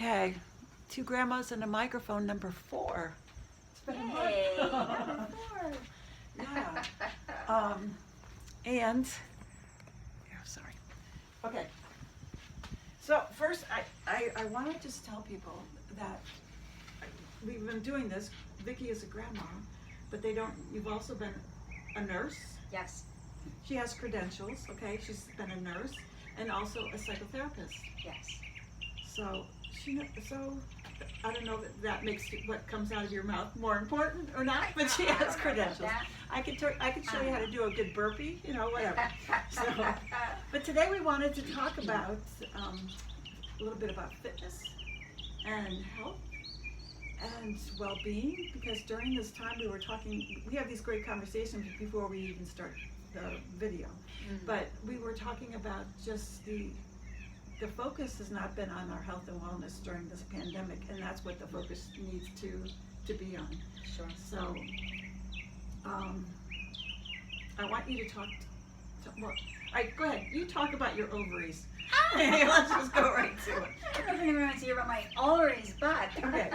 Okay, two grandmas and a microphone, number 4. It's been a month. Yay, number 4. Yeah. And, sorry. Okay. So first, I want to just tell people that we've been doing this. Vicky is a grandma, but you've also been a nurse. Yes. She has credentials, okay? She's been a nurse and also a psychotherapist. Yes. So I don't know if that makes what comes out of your mouth more important or not, but she has credentials. I could show you how to do a good burpee, whatever. So, but today we wanted to talk about a little bit about fitness and health and well-being, because during this time we have these great conversations before we even start the video, but we were talking about just the focus has not been on our health and wellness during this pandemic, and that's what the focus needs to be on. Sure. So I want you to talk well, all right, go ahead, you talk about your ovaries. Let's just go right to it. I don't know if anyone wants to hear about my ovaries, but okay.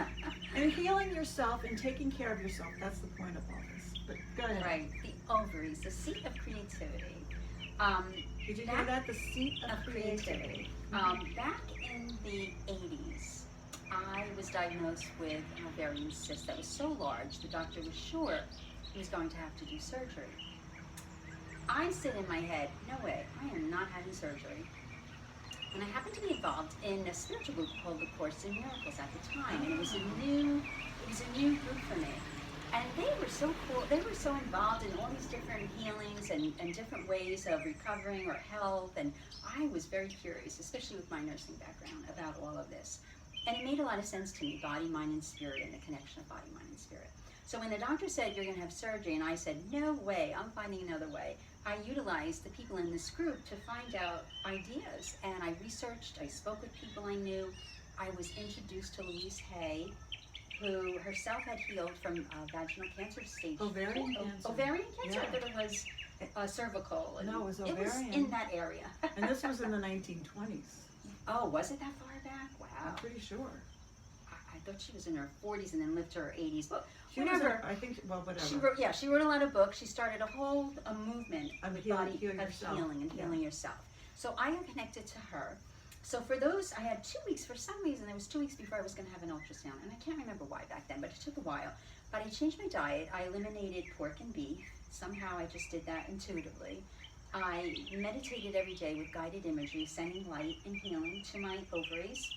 And healing yourself and taking care of yourself, that's the point of all this. But go ahead. Right, the ovaries, the seat of creativity. Did you hear that? The seat of creativity. Back in the 80s, I was diagnosed with an ovarian cyst that was so large, the doctor was sure he was going to have to do surgery. I said in my head, no way, I am not having surgery. And I happened to be involved in a spiritual group called the Course in Miracles at the time, and it was a new group for me. And they were so cool. They were so involved in all these different healings and different ways of recovering or health. And I was very curious, especially with my nursing background, about all of this. And it made a lot of sense to me, body, mind, and spirit, and the connection of body, mind, and spirit. So when the doctor said, you're going to have surgery, and I said, no way, I'm finding another way, I utilized the people in this group to find out ideas. And I researched, I spoke with people I knew. I was introduced to Louise Hay, who herself had healed from vaginal cancer stage. Ovarian cancer. Ovarian cancer? Yeah. I thought it was cervical. No, it was ovarian. It was in that area. And this was in the 1920s. Oh, was it that far back? Wow. I'm pretty sure. I thought she was in her 40s and then lived to her 80s. But she whatever. Whatever. She wrote a lot of books. She started a movement of with healing, body healing of yourself. Healing and healing yourself. So I am connected to her. So for those, I had 2 weeks, for some reason, it was 2 weeks before I was going to have an ultrasound, and I can't remember why back then, but it took a while. But I changed my diet. I eliminated pork and beef. Somehow I just did that intuitively. I meditated every day with guided imagery, sending light and healing to my ovaries.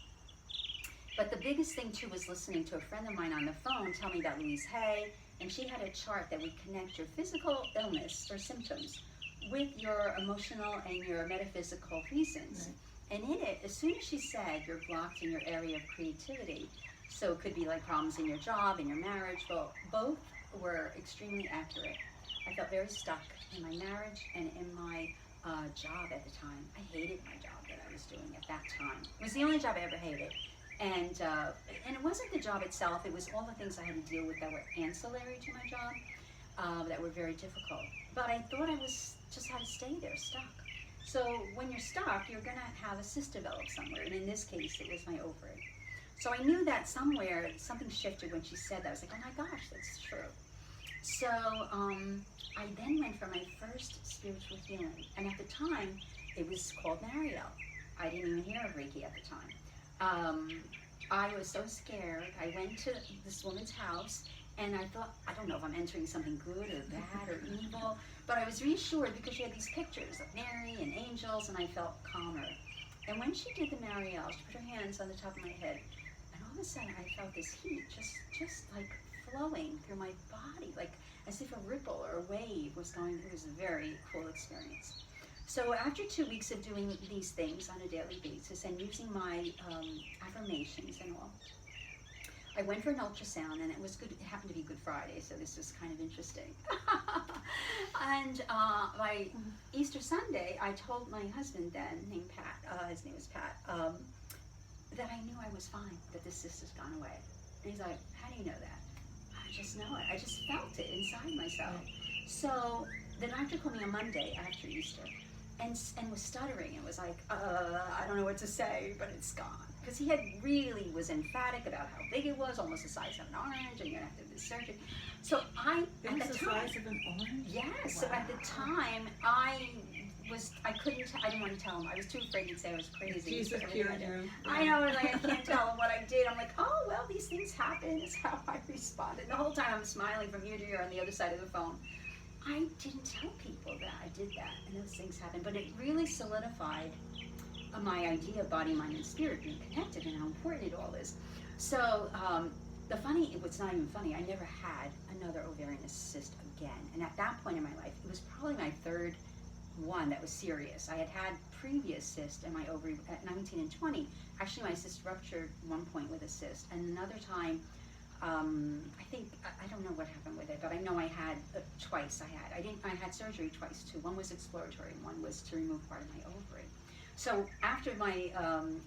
But the biggest thing, too, was listening to a friend of mine on the phone tell me about Louise Hay, and she had a chart that would connect your physical illness or symptoms with your emotional and your metaphysical reasons. Right. And in it, as soon as she said you're blocked in your area of creativity, so it could be like problems in your job, in your marriage, well, both were extremely accurate. I felt very stuck in my marriage and in my job at the time. I hated my job that I was doing at that time. It was the only job I ever hated. And it wasn't the job itself, it was all the things I had to deal with that were ancillary to my job that were very difficult. But I thought I was just had to stay there, stuck. So when you're stuck, you're going to have a cyst develop somewhere, and in this case, it was my ovary. So I knew that somewhere something shifted when she said that. I was like, oh my gosh, that's true. So I then went for my first spiritual healing, and at the time, it was called Mariel. I didn't even hear of Reiki at the time. I was so scared. I went to this woman's house, and I thought, I don't know if I'm entering something good or bad or evil, but I was reassured because she had these pictures of Mary and angels, and I felt calmer. And when she did the Mariel, she put her hands on the top of my head, and all of a sudden I felt this heat just like flowing through my body, like as if a ripple or a wave was going. It was a very cool experience. So after 2 weeks of doing these things on a daily basis and using my affirmations and all, I went for an ultrasound, and it was good. It happened to be Good Friday, so this was kind of interesting. And by Easter Sunday, I told my husband then, named Pat, his name was Pat, that I knew I was fine, that the cyst has gone away. And he's like, how do you know that? I just know it. I just felt it inside myself. So the doctor called me on Monday after Easter and was stuttering. It was like, I don't know what to say, but it's gone. because he had really was emphatic about how big it was, almost the size of an orange, and you're gonna have to have this surgery. So I, It at was the the time, size of an orange? yes. So at the time, I couldn't. I didn't want to tell him. I was too afraid he'd say I was crazy. Jesus for everything I cured did. you. I know, and like I can't tell him what I did. I'm like, oh well, these things happen. Is how I responded. The whole time I'm smiling from ear to ear on the other side of the phone. I didn't tell people that I did that, and those things happened. But it really solidified my idea of body, mind, and spirit being connected, and how important it all is. So it's not even funny. I never had another ovarian cyst again, and at that point in my life, it was probably my third one that was serious. I had had previous cyst in my ovary at 19 and 20. Actually, my cyst ruptured one point with a cyst, and another time, I don't know what happened with it, but I know I had twice. I had surgery twice too. One was exploratory, and one was to remove part of my ovary. So after my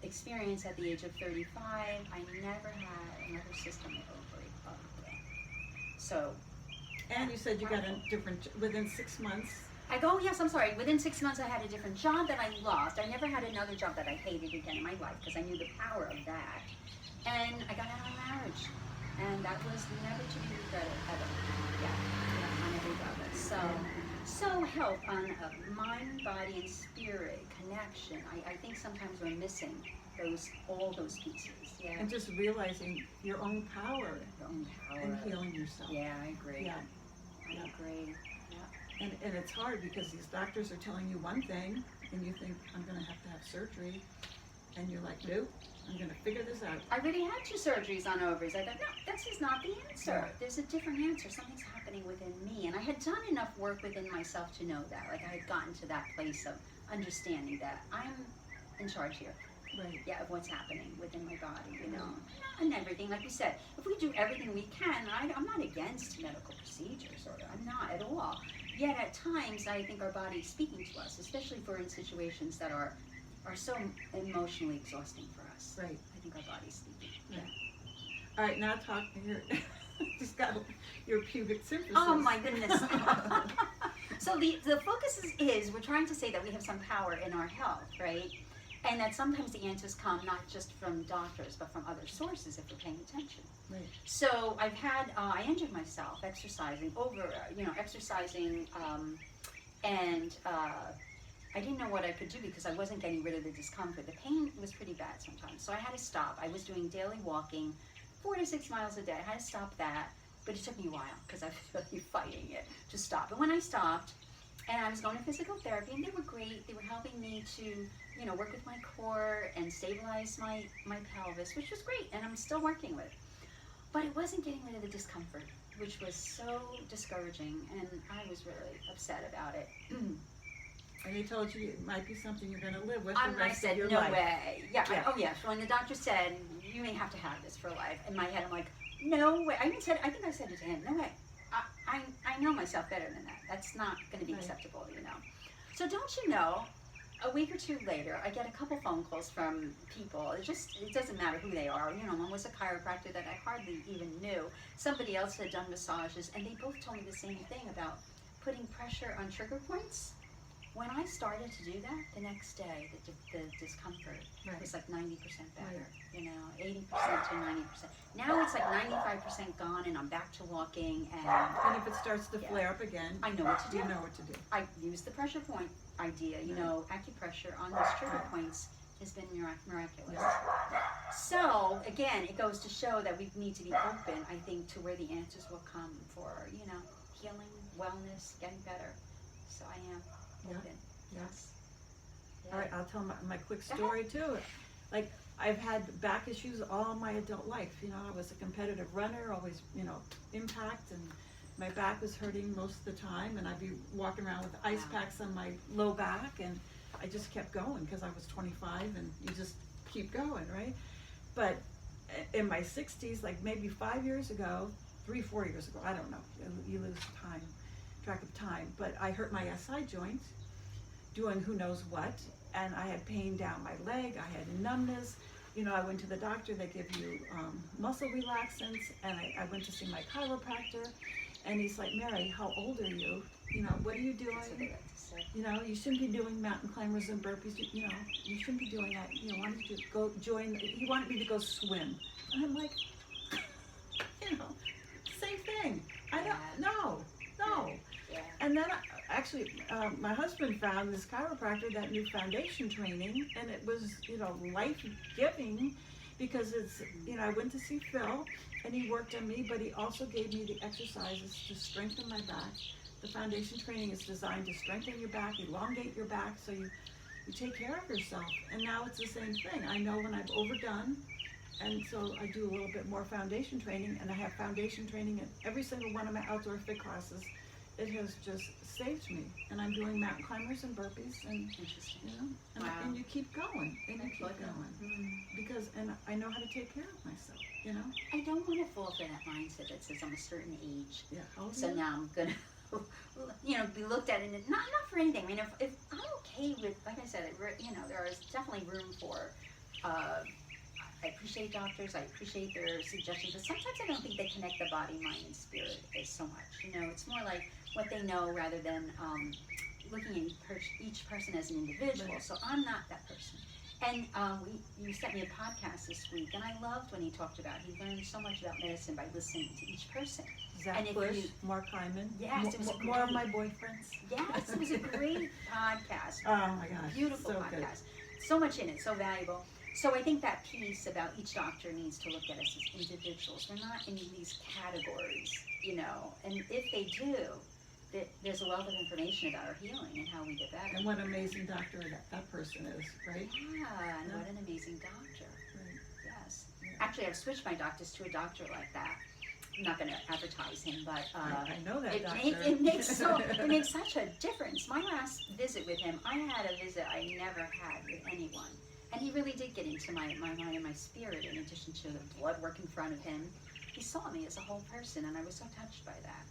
experience at the age of 35, I never had another cyst on my ovary again. So. And you said you got a different, within 6 months. Yes, I'm sorry. Within 6 months, I had a different job that I loved. I never had another job that I hated again in my life because I knew the power of that. And I got out of my marriage. And that was never to be regretted ever. Yeah, I never regret it. So help on mind, body, and spirit connection. I think sometimes we're missing all those pieces. Yeah. And just realizing your own power. Your own power. And healing yourself. Yeah, I agree. Yeah. I agree. And it's hard because these doctors are telling you one thing, and you think, I'm going to have surgery. And you're like, nope, I'm going to figure this out. I already had 2 surgeries on ovaries. I thought, no, that's just not the answer. There's a different answer. Something's happening within me. And I had done enough work within myself to know that. Like, I had gotten to that place of understanding that I'm in charge here. Right. Yeah, of what's happening within my body, and everything. Like you said, if we do everything we can, I'm not against medical procedures, or I'm not at all. Yet at times, I think our body is speaking to us, especially in situations that are so emotionally exhausting for us. Right. I think our body's speaking. Right. All right, now talk to your, just got your pubic symphysis. Oh my goodness. So the focus is we're trying to say that we have some power in our health, right? And that sometimes the answers come not just from doctors, but from other sources if we're paying attention. Right. So I injured myself exercising, and I didn't know what I could do because I wasn't getting rid of the discomfort. The pain was pretty bad sometimes. So I had to stop. I was doing daily walking, 4 to 6 miles a day. I had to stop that, but it took me a while because I was really fighting it to stop. And when I stopped, and I was going to physical therapy, and they were great. They were helping me to, work with my core and stabilize my pelvis, which was great, and I'm still working with. But it wasn't getting rid of the discomfort, which was so discouraging, and I was really upset about it. And they told you it might be something you're going to live with the I rest said, of your no life. way. Yeah. So when the doctor said, you may have to have this for life, in my head I'm like, no way. I think I said it to him, no way. I know myself better than that. That's not going to be acceptable, So don't you know, a week or 2 later, I get a couple phone calls from people. It doesn't matter who they are. One was a chiropractor that I hardly even knew. Somebody else had done massages, and they both told me the same thing about putting pressure on trigger points. When I started to do that, the next day, the discomfort was like 90% better, 80% to 90%. Now it's like 95% gone, and I'm back to walking. And if it starts to flare up again, I know what to do. You know what to do. I use the pressure point idea, acupressure on those trigger points has been miraculous. So, again, it goes to show that we need to be open, I think, to where the answers will come for, healing, wellness, getting better. So I am. Yes. All right, I'll tell my quick story too. Like, I've had back issues all my adult life. I was a competitive runner, always, impact, and my back was hurting most of the time, and I'd be walking around with ice packs on my low back, and I just kept going because I was 25, and you just keep going, right? But in my 60s, like maybe 5 years ago, 3-4 years ago, I don't know, you lose track of time, but I hurt my SI joint doing who knows what, and I had pain down my leg, I had numbness. I went to the doctor, they give you muscle relaxants, and I went to see my chiropractor, And he's like, Mary, how old are you? You know, what are you doing? That's what they like to say. You know, you shouldn't be doing mountain climbers and burpees. You know, you shouldn't be doing that. You know, why don't you go join? He wanted me to go swim. And I'm like, you know, same thing. I don't, no. Yeah. And then actually, my husband found this chiropractor, that new foundation training, and it was, you know, life-giving because it's, you know, I went to see Phil, and he worked on me, but he also gave me the exercises to strengthen my back. The foundation training is designed to strengthen your back, elongate your back, so you take care of yourself. And now it's the same thing. I know when I've overdone, and so I do a little bit more foundation training, and I have foundation training in every single one of my outdoor fit classes. It has just saved me, and I'm doing mountain climbers and burpees, and Interesting. you know, and, Wow. and you keep going, and you That's keep good. going, because, and I know how to take care of myself, you know. I don't want to fall for that mindset that says I'm a certain age. Yeah. Oh, So yeah. now I'm gonna, you know, be looked at, and not for anything. I mean, if I'm okay with, like I said, you know, there is definitely room for. I appreciate doctors. I appreciate their suggestions, but sometimes I don't think they connect the body, mind, and spirit as so much. You know, it's more like what they know rather than looking at each person as an individual. Right. So I'm not that person. And you sent me a podcast this week, and I loved when he talked about he learned so much about medicine by listening to each person. Zach And if Bush, you- Mark Hyman. Yes, it was more of great. my boyfriends. Yes, it was a great podcast. Oh my gosh. Beautiful so podcast. Good. So much in it, so valuable. So I think that piece about each doctor needs to look at us as individuals. We're not in these categories, you know. And if they do, there's a wealth of information about our healing and how we get better. And what an amazing doctor that person is, right? Yeah, and Yeah. what an amazing doctor. Right. Yes. Yeah. Actually, I've switched my doctors to a doctor like that. I'm not going to advertise him, but I know that doctor. it makes such a difference. My last visit with him, I had a visit I never had with anyone. And he really did get into my mind and my spirit, in addition to the blood work in front of him. He saw me as a whole person, and I was so touched by that.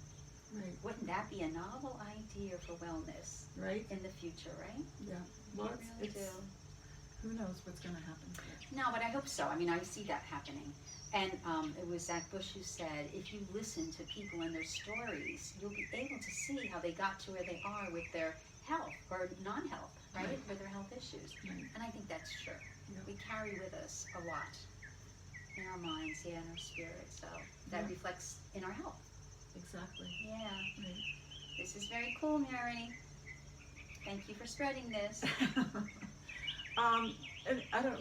Right. Wouldn't that be a novel idea for wellness Right. in the future, right? Yeah. Well, I really it's do. who knows what's going to happen. No, but I hope so. I mean, I see that happening. And it was Zach Bush who said, if you listen to people and their stories, you'll be able to see how they got to where they are with their health or non-health, right? Right. With their health issues. Right. And I think that's true. Yeah. We carry with us a lot in our minds, yeah, in our spirit. So that Yeah. reflects in our health. Exactly. Yeah. Right. This is very cool, Mary. Thank you for spreading this. And I don't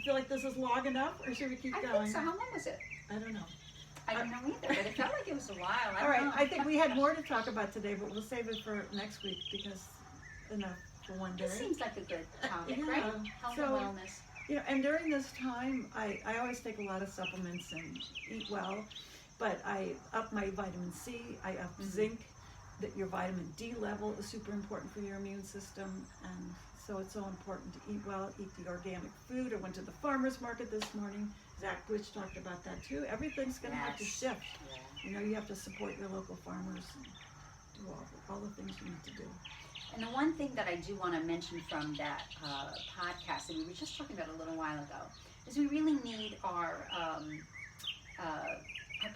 feel like this is long enough, or should we keep I going? think so. How long was it? I don't know. I don't know either, but it felt like it was a while. I All don't right, know. I think we had more to talk about today, but we'll save it for next week because enough for one day. This seems like a good topic, Yeah. right? Health So- and wellness. You know, and during this time, I always take a lot of supplements and eat well, but I up my vitamin C, I up zinc, that your vitamin D level is super important for your immune system, and so it's so important to eat well, eat the organic food. I went to the farmer's market this morning. Zach Bush talked about that too. Everything's going to have to Yes. shift. Yeah. You know, you have to support your local farmers and do all the things you need to do. And the one thing that I do want to mention from that podcast that we were just talking about a little while ago is we really need our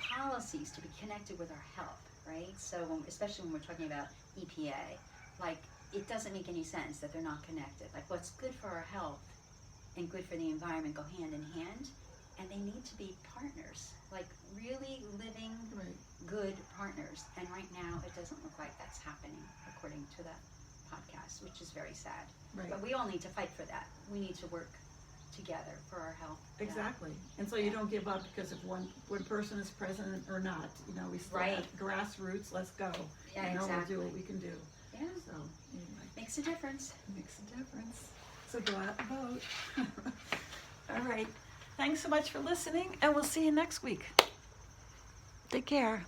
policies to be connected with our health, right? So especially when we're talking about EPA, like it doesn't make any sense that they're not connected. Like what's good for our health and good for the environment go hand in hand, and they need to be partners, like really living Right. good partners. And right now it doesn't look like that's happening according to that podcast, which is very sad. Right. But we all need to fight for that. We need to work together for our health. Exactly. And so you don't give up because if one person is president or not, you know, we still Right. have grassroots, let's go. Yeah, you know, exactly. we'll do what we can do. Yeah, So anyway, makes a difference. it makes a difference. So go out and vote. All right. Thanks so much for listening, and we'll see you next week. Take care.